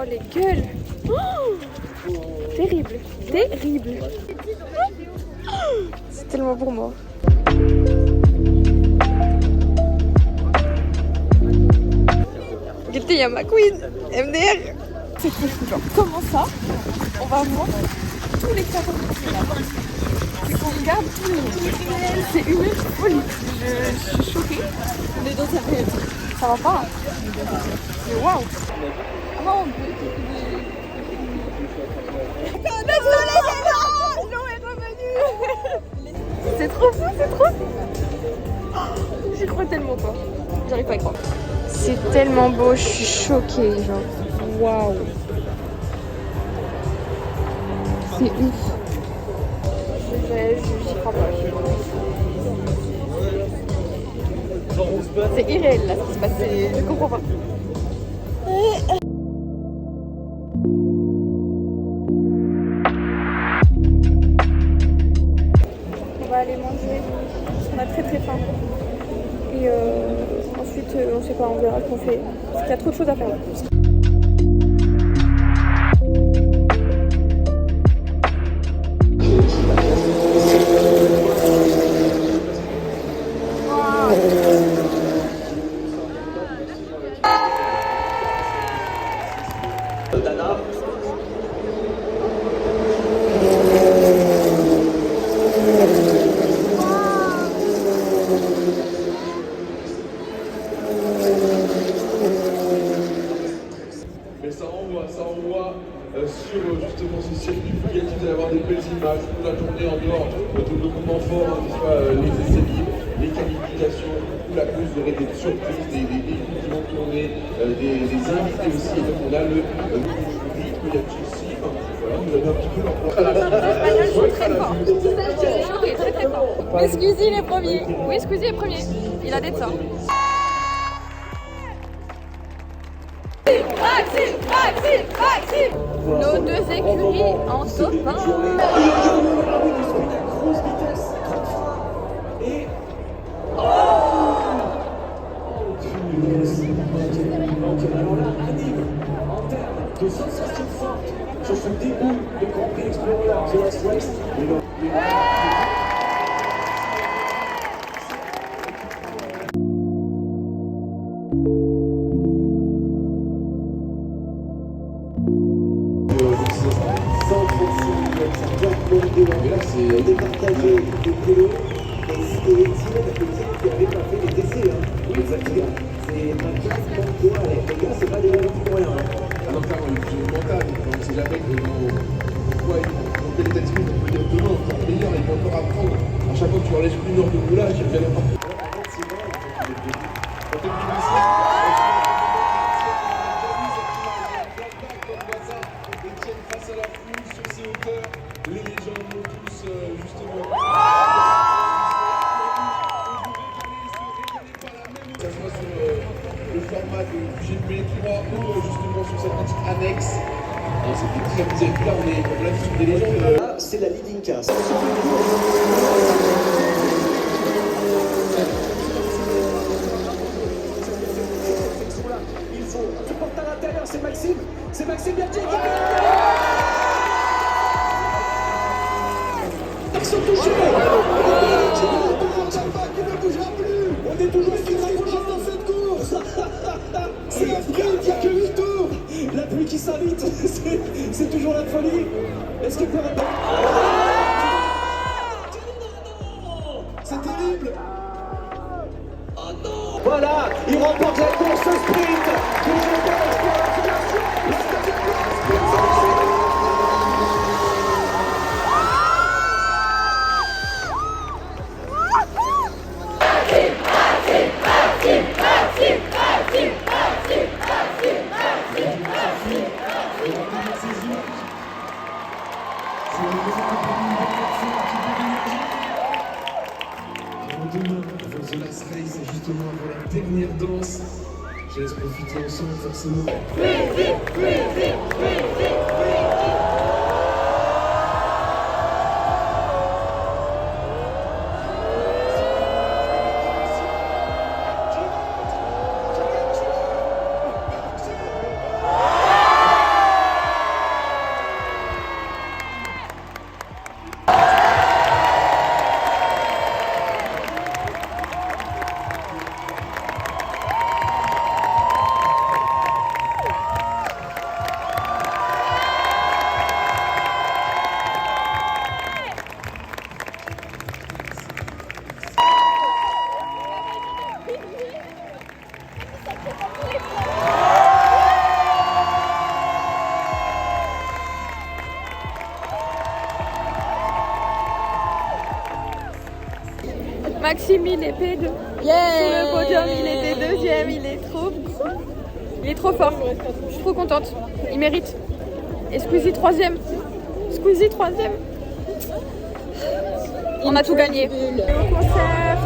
Oh les gueules. Oh, terrible, terrible. C'est tellement pour moi. Regardez, il y a ma queen, MDR. C'est trop fou, genre. Comment ça, on va voir tous les carreaux qui sont regarde tout le monde. C'est une folie. Je suis choquée. On est dans sa période. Ça va pas. Mais waouh. Non, l'eau est revenue. C'est trop fou, c'est trop fou. J'y crois tellement pas. J'arrive pas à y croire. C'est tellement beau, je suis choquée, genre. Waouh. C'est ouf. J'y crois pas. C'est irréel là ce qui se passe, je comprends pas. On va aller manger, on a très très faim. Et ensuite, on sait pas, on verra ce qu'on fait. Parce qu'il y a trop de choses à faire. Sur justement ce circuit Bugatti, vous allez avoir des belles images toute la journée en dehors de nos moments forts, que ce soit les essais libres, les qualifications, ou la course, vous aurez des surprises, des véhicules qui vont tourner, des invités aussi. Et donc on a le rythme, il y a Chelsea, voilà, vous avez un petit peu leur Espagnols sont très forts. J'ai choqué, très très fort. Mais Squeezie il est premier. Oui, Squeezie est premier. Il a des ça. Nos deux écuries en top 1. De sensations fortes sur ce début de Grand Prix Explorer GS Race. C'est départagé des vélos et tiré de l'équipe qui n'avait pas fait les essais. Oui, exactement. C'est ma classe pour toi, les gars, c'est pas des vélos pour rien. Alors clairement, il y a une mental, on ne sait jamais que nos qualitatifs, on peut dire demain encore meilleur, il peut encore apprendre. À chaque fois que tu leur laisses une heure de roulage, il revient encore. Face à la foule, sur ses hauteurs, les légendes vont tous justement. Que ce soit sur le format du GP3 ou justement sur cette petite annexe. C'est très bizarre. Là, on est comme là sur des légendes. Là, c'est la leading cast. Il faut. Tu portes à l'intérieur, c'est Maxime. C'est Maxime Berger qui ils sont touchés. On est toujours dans cette course. C'est la pluie, il n'y a que 8 tours. La pluie qui s'invite, c'est toujours la folie. Est-ce qu'il peut répondre? C'est terrible. Oh non. Voilà, il remporte la course au sprint. Demain, avant The Last Race, justement avant la dernière danse, je laisse profiter ensemble forcément. Maxime, il est P2. Sur le podium, il était deuxième. Il est trop fort. Je suis trop contente. Il mérite. Et Squeezie troisième. On a tout gagné. Au concert.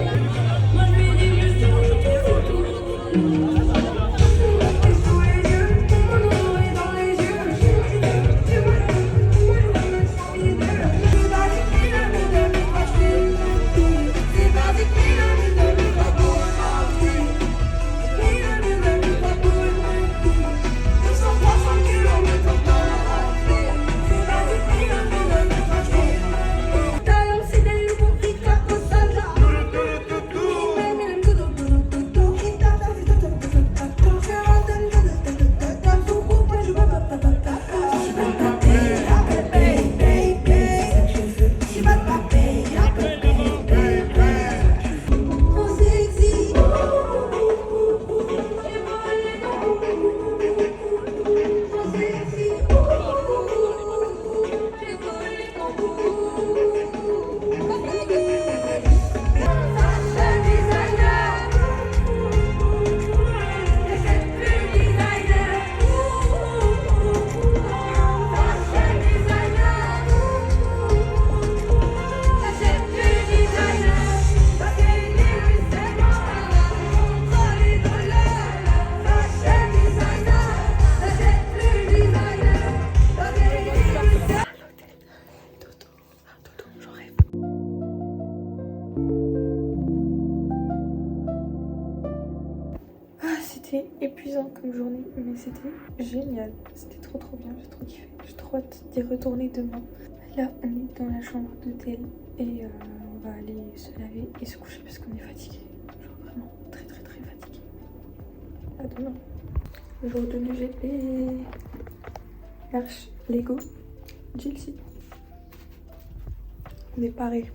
C'était épuisant comme journée, mais c'était génial. C'était trop bien, j'ai trop kiffé. J'ai trop hâte d'y retourner demain. Là, on est dans la chambre d'hôtel et on va aller se laver et se coucher parce qu'on est fatigué. Genre vraiment très fatigué. À demain. Jour de l'UGP. Arch, Lego, Chelsea. On est parés.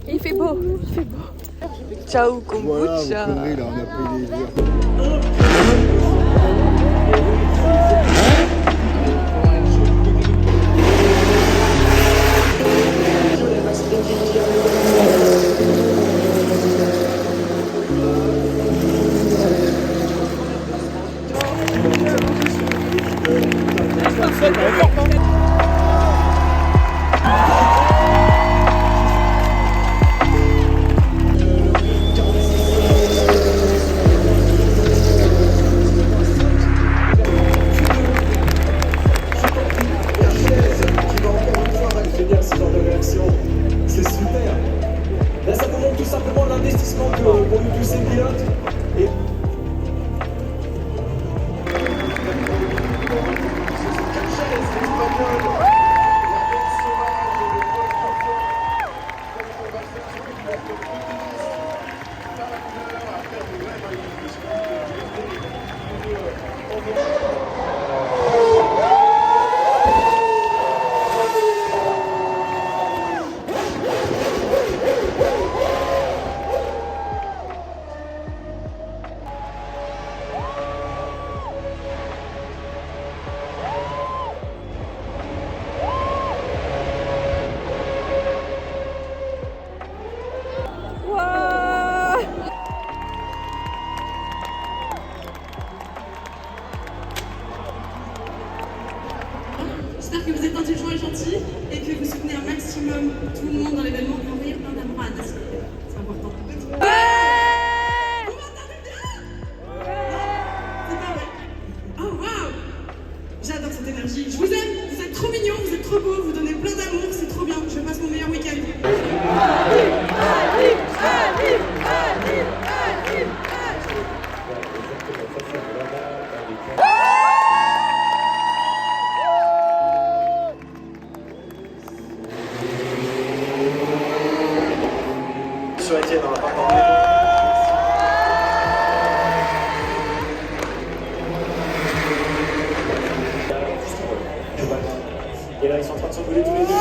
Il fait beau. Ciao, kombucha. Voilà, là, on a pris les verres. C'est super. Là, ça demande tout simplement l'investissement que pour nous tous ces pilotes. Et... J'espère que vous êtes indulgents et gentils et que vous soutenez un maximum tout le monde dans l'événement et envoyer plein d'amour à Anas. C'est important. Vous m'entendez bien? C'est pas vrai. Oh waouh! J'adore cette énergie. Je vous aime, vous êtes trop mignons, vous êtes trop beaux, vous donnez plein d'amour, c'est trop bien. Je passe mon meilleur week-end. Étienne, on va pas parler. Et là, ils sont en train de s'engueuler tous les deux.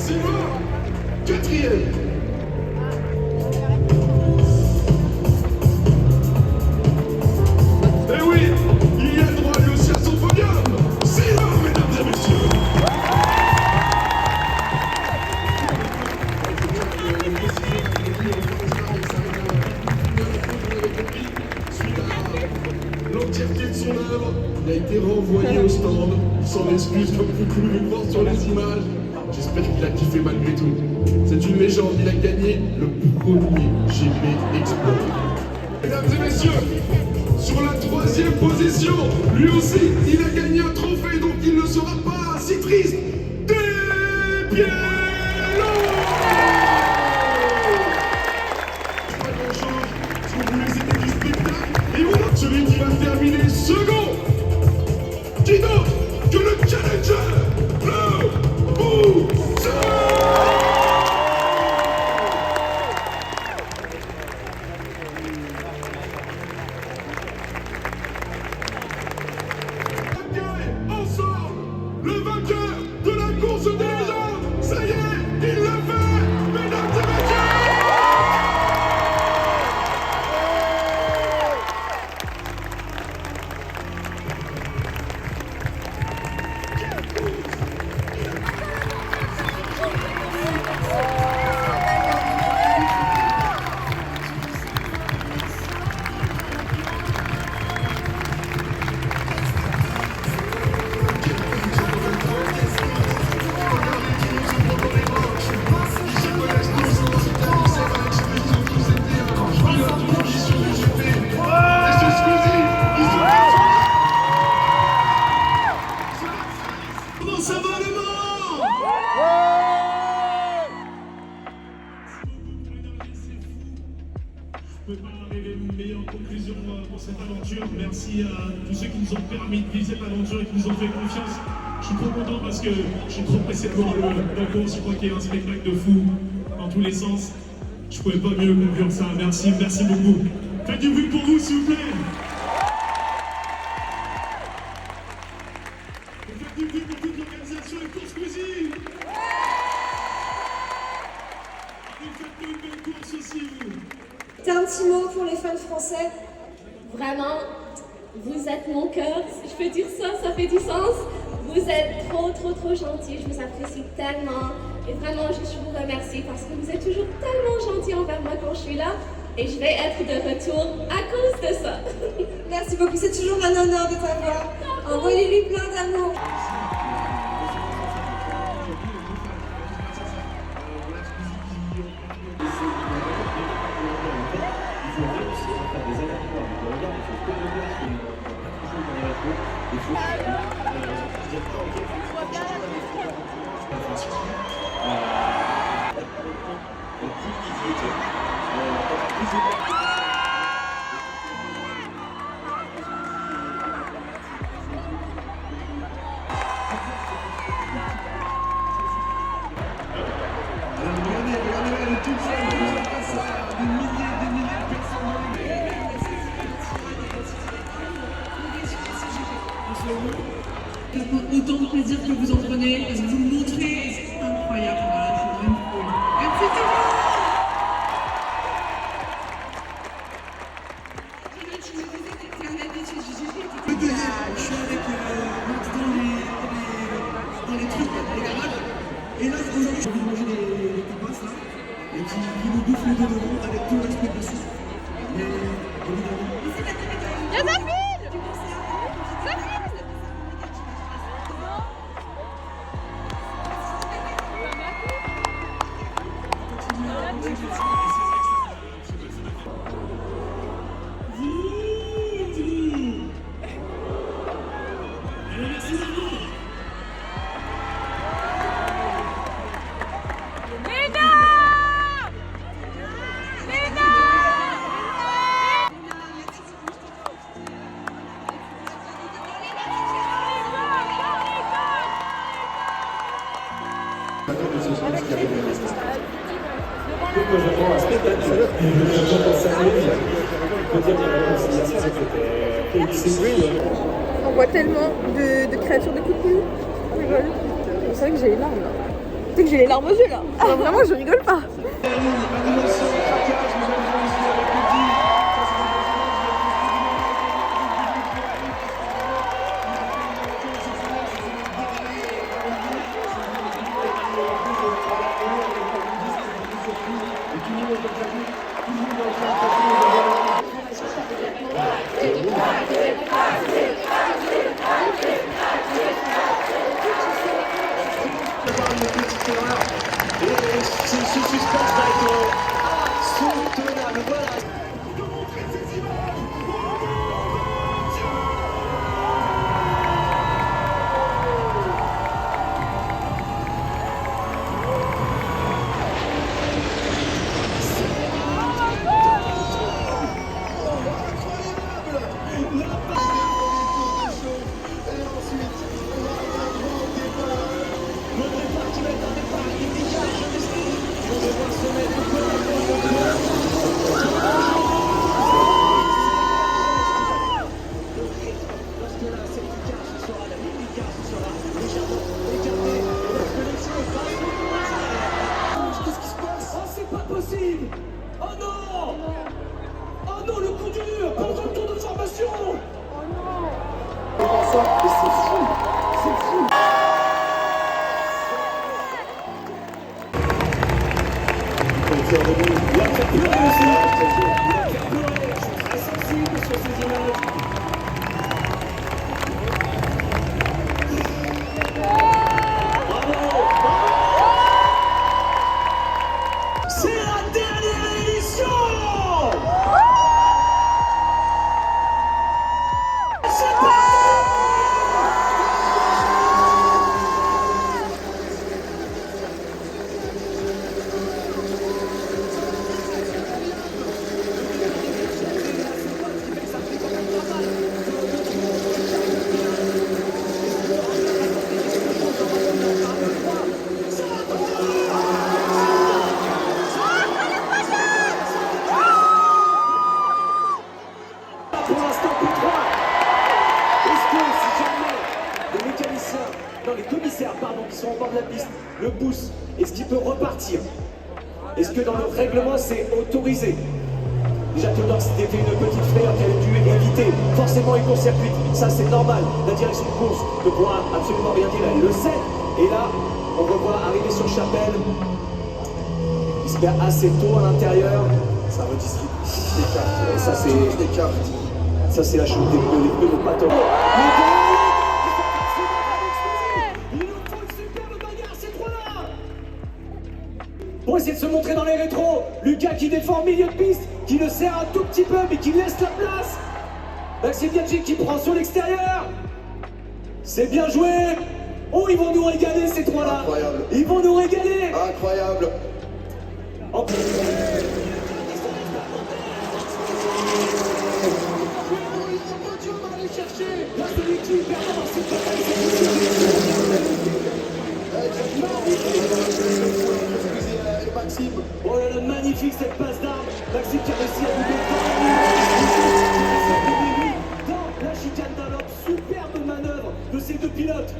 Sylvain, quatrième. Et oui, il y a droit lui aussi à son podium. Sylvain, mesdames et messieurs. L'entièreté de son œuvre, il a été renvoyé au stand. Il s'en excuse comme vous pouvez le voir sur les images. J'espère qu'il a kiffé malgré tout. C'est une légende, il a gagné le premier GP Exploit. Mesdames et messieurs, sur la troisième position, lui aussi, il a gagné un trophée, donc il ne sera pas si triste. Des pieds! Pas grand-chose, ce que vous voulez c'était du spectacle. Et voilà, celui qui va terminer second, qui d'autre que le challenger, le Booster! Ensemble, le vainqueur de la course des légendes, ça y est, il l'a fait, mesdames et messieurs! Comment ça va le monde? Je ne peux pas arriver à une meilleure conclusion pour cette aventure. Merci à tous ceux qui nous ont permis de vivre cette aventure et qui nous ont fait confiance. Je suis trop content parce que je suis trop pressé de voir la course. Je crois qu'il y a un spectacle de fou dans tous les sens. Je ne pouvais pas mieux conclure ça. Merci, merci beaucoup. Faites du bruit pour vous, s'il vous plaît. Faites du bruit pour toute l'organisation et pour Squeezie. Et faites-nous une belle course aussi, vous. T'as un petit mot pour les fans français? Vraiment, vous êtes mon cœur, si je peux dire ça, ça fait du sens. Vous êtes trop gentils, je vous apprécie tellement. Et vraiment, je vous remercie parce que vous êtes toujours tellement gentils envers moi quand je suis là. Et je vais être de retour à cause de ça. Merci beaucoup, c'est toujours un honneur de t'avoir. Envoyez-lui plein d'amour. Autant de plaisir que vous en prenez, parce que vous me montrez, et c'est incroyable, voilà, c'est vraiment cool. Merci tout le monde. Je suis avec Max dans les trucs, dans les garages, et là aujourd'hui j'ai envie de manger des tapas là, et qui nous bouffent les deux devant avec tout le respect possible. Mais évidemment. Moi j'attends un spectacle et j'attends ça On voit tellement de créatures de coucou. C'est vrai que j'ai les larmes là. sais que j'ai les larmes aux yeux là. Alors, vraiment, je rigole pas. Ce suspense va être soutenable, voilà. Qu'est-ce qui se passe? Oh, c'est pas possible! Oh non! Oh non, le coup dur pendant le tour de formation! Oh non! Comment ça? Mais c'est fou! C'est fou! Il a fait pleurer aussi! Il a fait pleurer! Je suis très sensible sur ces images! C'est la dernière édition! C'est parti! Pour l'instant, P3. Est-ce que si jamais les mécaniciens, non les commissaires, pardon, qui sont en bord de la piste, le poussent, est-ce qu'il peut repartir? Est-ce que dans le règlement c'est autorisé? Déjà Théodore s'était fait une petite frayeur qui avait dû éviter forcément une court-circuit. Ça c'est normal, la direction de course ne pourra absolument rien dire, elle le sait. Et là, on revoit arriver sur Chapelle. Il se met assez tôt à l'intérieur. Ça redistribue des cartes. Et ça c'est des cartes. Ça c'est la chute des pneus de Pato. Il nous faut une superbe bagarre ces trois-là. Pour essayer de se montrer dans les rétros, Lucas qui défend au milieu de piste, qui le serre un tout petit peu mais qui laisse la place. Maxime Biaggi qui prend sur l'extérieur. C'est bien joué. Oh, ils vont nous régaler ces trois-là. Incroyable. Ils vont nous régaler. Incroyable. En plus. Maxime. Oh là là, magnifique cette passe d'armes. Maxime qui a réussi à doubler dans la chicane d'un homme. Superbe manœuvre de ces deux pilotes.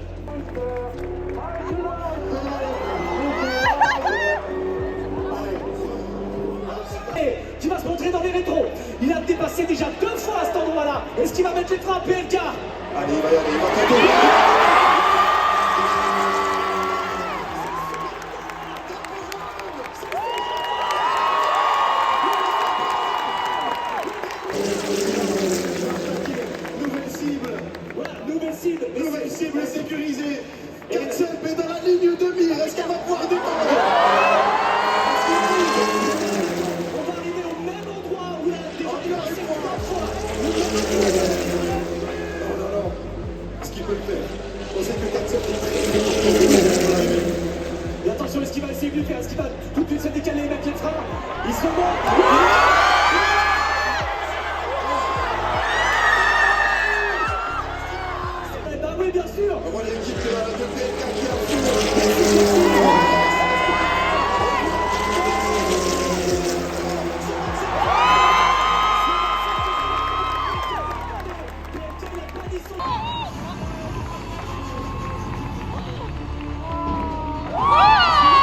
Qui va se montrer dans les rétros. Il a dépassé déjà 2 fois à cet endroit-là. Est-ce qu'il va mettre les freins à PLK? Allez, il va y aller, il va tenter. Nouvelle cible. Voilà, nouvelle cible. Nouvelle cible sécurisée. Ketchup est dans la ligne de mire. Est-ce qu'elle va pouvoir démarrer? On va arriver au même endroit où il a déjà dépassé 3 fois. Non, non, non. Est-ce qu'il peut le faire? On sait que Ketchup est très Et attention, est-ce qu'il va essayer de lui faire? Est-ce qu'il va tout de suite se décaler et mettre les freins? Il se monte. Eh ben oui, bien sûr. On voit l'équipe de PLK qui a Oh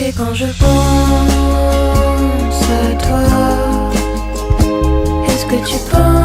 Et quand je pense à toi, est-ce que tu penses